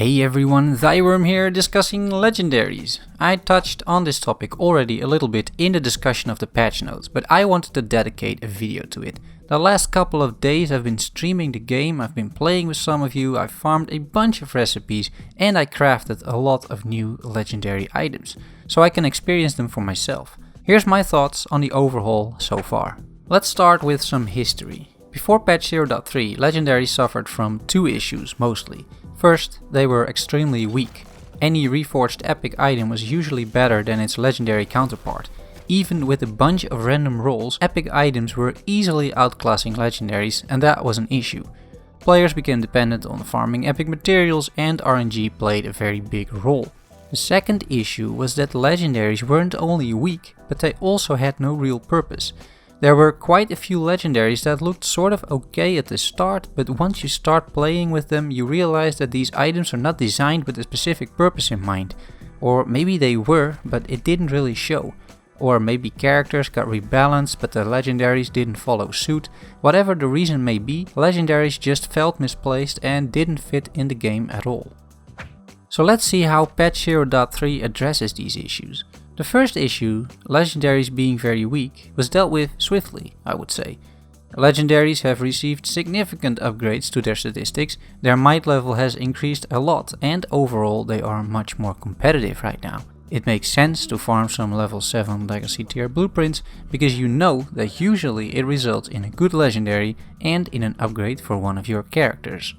Hey everyone, Thyworm here discussing Legendaries. I touched on this topic already a little bit in the discussion of the patch notes, but I wanted to dedicate a video to it. The last couple of days I've been streaming the game, I've been playing with some of you, I farmed a bunch of recipes and I crafted a lot of new legendary items, so I can experience them for myself. Here's my thoughts on the overhaul so far. Let's start with some history. Before patch 0.3, Legendaries suffered from two issues mostly. First, they were extremely weak. Any reforged epic item was usually better than its legendary counterpart. Even with a bunch of random rolls, epic items were easily outclassing legendaries, and that was an issue. Players became dependent on farming epic materials and RNG played a very big role. The second issue was that legendaries weren't only weak, but they also had no real purpose. There were quite a few legendaries that looked sort of okay at the start, but once you start playing with them you realize that these items are not designed with a specific purpose in mind. Or maybe they were, but it didn't really show. Or maybe characters got rebalanced but the legendaries didn't follow suit. Whatever the reason may be, legendaries just felt misplaced and didn't fit in the game at all. So let's see how patch 0.3 addresses these issues. The first issue, legendaries being very weak, was dealt with swiftly, I would say. Legendaries have received significant upgrades to their statistics, their might level has increased a lot and overall they are much more competitive right now. It makes sense to farm some level 7 legacy tier blueprints because you know that usually it results in a good legendary and in an upgrade for one of your characters.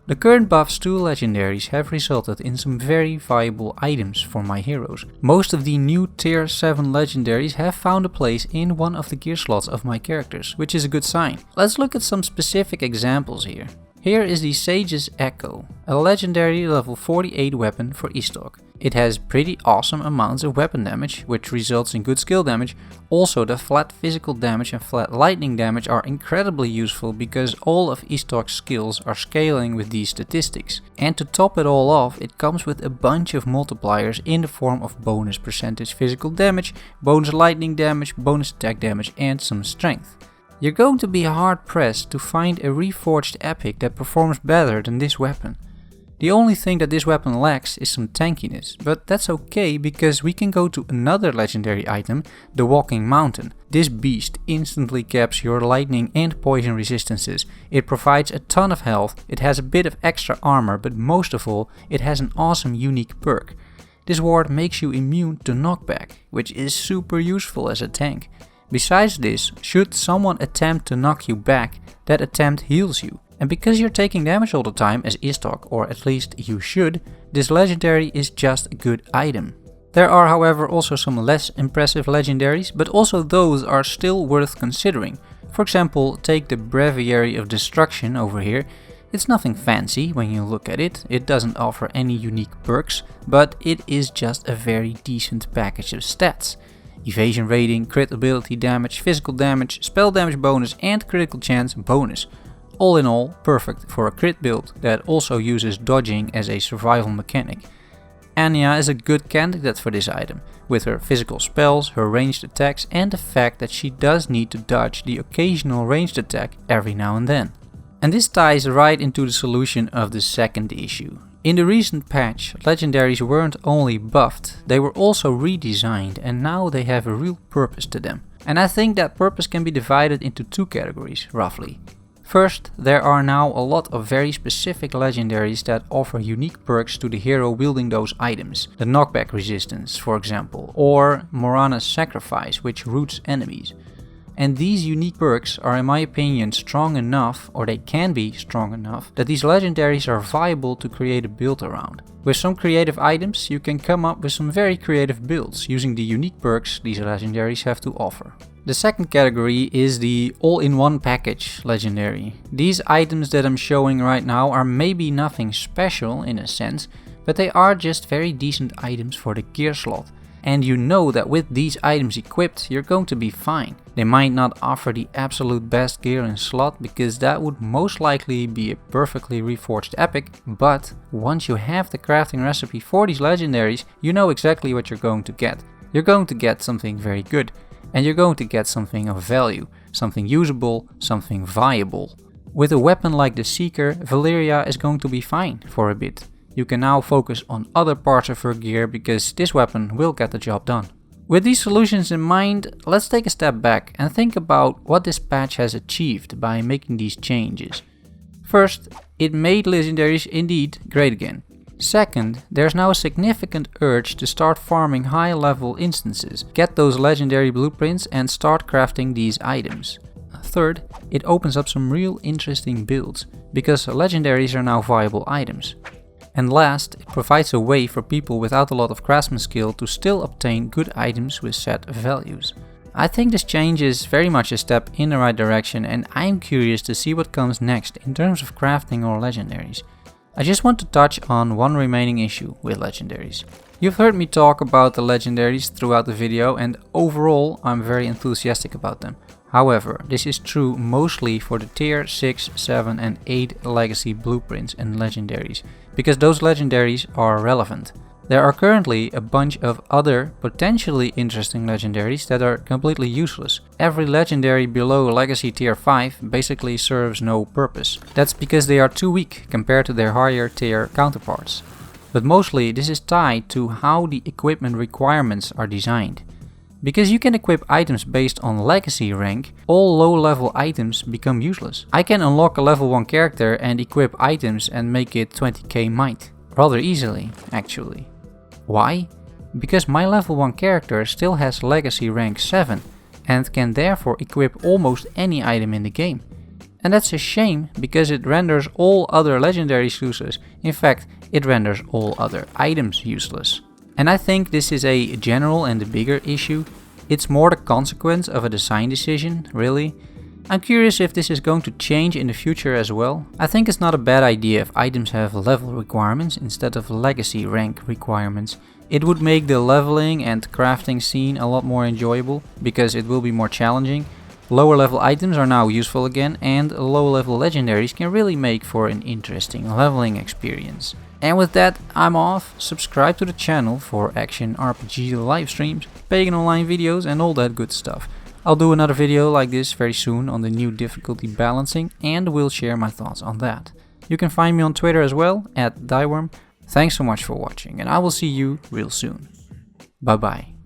The current buffs to legendaries have resulted in some very viable items for my heroes. Most of the new tier 7 legendaries have found a place in one of the gear slots of my characters, which is a good sign. Let's look at some specific examples here. Here is the Sage's Echo, a legendary level 48 weapon for Estoc. It has pretty awesome amounts of weapon damage, which results in good skill damage. Also the flat physical damage and flat lightning damage are incredibly useful because all of Estoc's skills are scaling with these statistics. And to top it all off, it comes with a bunch of multipliers in the form of bonus percentage physical damage, bonus lightning damage, bonus attack damage and some strength. You're going to be hard pressed to find a reforged epic that performs better than this weapon. The only thing that this weapon lacks is some tankiness, but that's okay because we can go to another legendary item, the Walking Mountain. This beast instantly caps your lightning and poison resistances. It provides a ton of health, it has a bit of extra armor, but most of all, it has an awesome unique perk. This ward makes you immune to knockback, which is super useful as a tank. Besides this, should someone attempt to knock you back, that attempt heals you. And because you're taking damage all the time as Estoc, or at least you should, this legendary is just a good item. There are however also some less impressive legendaries, but also those are still worth considering. For example, take the Breviary of Destruction over here. It's nothing fancy when you look at it, it doesn't offer any unique perks, but it is just a very decent package of stats. Evasion rating, crit ability damage, physical damage, spell damage bonus and critical chance bonus. All in all, perfect for a crit build that also uses dodging as a survival mechanic. Anya is a good candidate for this item, with her physical spells, her ranged attacks and the fact that she does need to dodge the occasional ranged attack every now and then. And this ties right into the solution of the second issue. In the recent patch, legendaries weren't only buffed, they were also redesigned and now they have a real purpose to them. And I think that purpose can be divided into two categories, roughly. First, there are now a lot of very specific legendaries that offer unique perks to the hero wielding those items. The knockback resistance, for example, or Morana's Sacrifice, which roots enemies. And these unique perks are in my opinion strong enough, or they can be strong enough, that these legendaries are viable to create a build around. With some creative items you can come up with some very creative builds using the unique perks these legendaries have to offer. The second category is the all-in-one package legendary. These items that I'm showing right now are maybe nothing special in a sense, but they are just very decent items for the gear slot. And you know that with these items equipped you're going to be fine. They might not offer the absolute best gear in slot because that would most likely be a perfectly reforged epic, but once you have the crafting recipe for these legendaries you know exactly what you're going to get. You're going to get something very good and you're going to get something of value, something usable, something viable. With a weapon like the Seeker, Valeria is going to be fine for a bit. you can now focus on other parts of her gear because this weapon will get the job done. With these solutions in mind, let's take a step back and think about what this patch has achieved by making these changes. First, it made Legendaries indeed great again. Second, there's now a significant urge to start farming high level instances, get those legendary blueprints and start crafting these items. Third, it opens up some real interesting builds, because legendaries are now viable items. And last, it provides a way for people without a lot of craftsman skill to still obtain good items with set values. I think this change is very much a step in the right direction, and I'm curious to see what comes next in terms of crafting or legendaries. I just want to touch on one remaining issue with legendaries. You've heard me talk about the legendaries throughout the video, and overall I'm very enthusiastic about them. However, this is true mostly for the tier 6, 7 and 8 legacy blueprints and legendaries, because those legendaries are relevant. There are currently a bunch of other potentially interesting legendaries that are completely useless. Every legendary below legacy tier 5 basically serves no purpose. That's because they are too weak compared to their higher tier counterparts. But mostly this is tied to how the equipment requirements are designed. Because you can equip items based on legacy rank, all low level items become useless. I can unlock a level 1 character and equip items and make it 20k might. Rather easily, actually. Why? Because my level 1 character still has legacy rank 7 and can therefore equip almost any item in the game. And that's a shame because it renders all other legendaries useless. In fact, it renders all other items useless. And I think this is a general and a bigger issue. It's more the consequence of a design decision, really. I'm curious if this is going to change in the future as well. I think it's not a bad idea if items have level requirements instead of legacy rank requirements. It would make the leveling and crafting scene a lot more enjoyable because it will be more challenging. Lower level items are now useful again, and low level legendaries can really make for an interesting leveling experience. And with that, I'm off. Subscribe to the channel for action RPG live streams, Pagan online videos and all that good stuff. I'll do another video like this very soon on the new difficulty balancing, and will share my thoughts on that. You can find me on Twitter as well, @Thyworm. Thanks so much for watching, and I will see you real soon. Bye bye.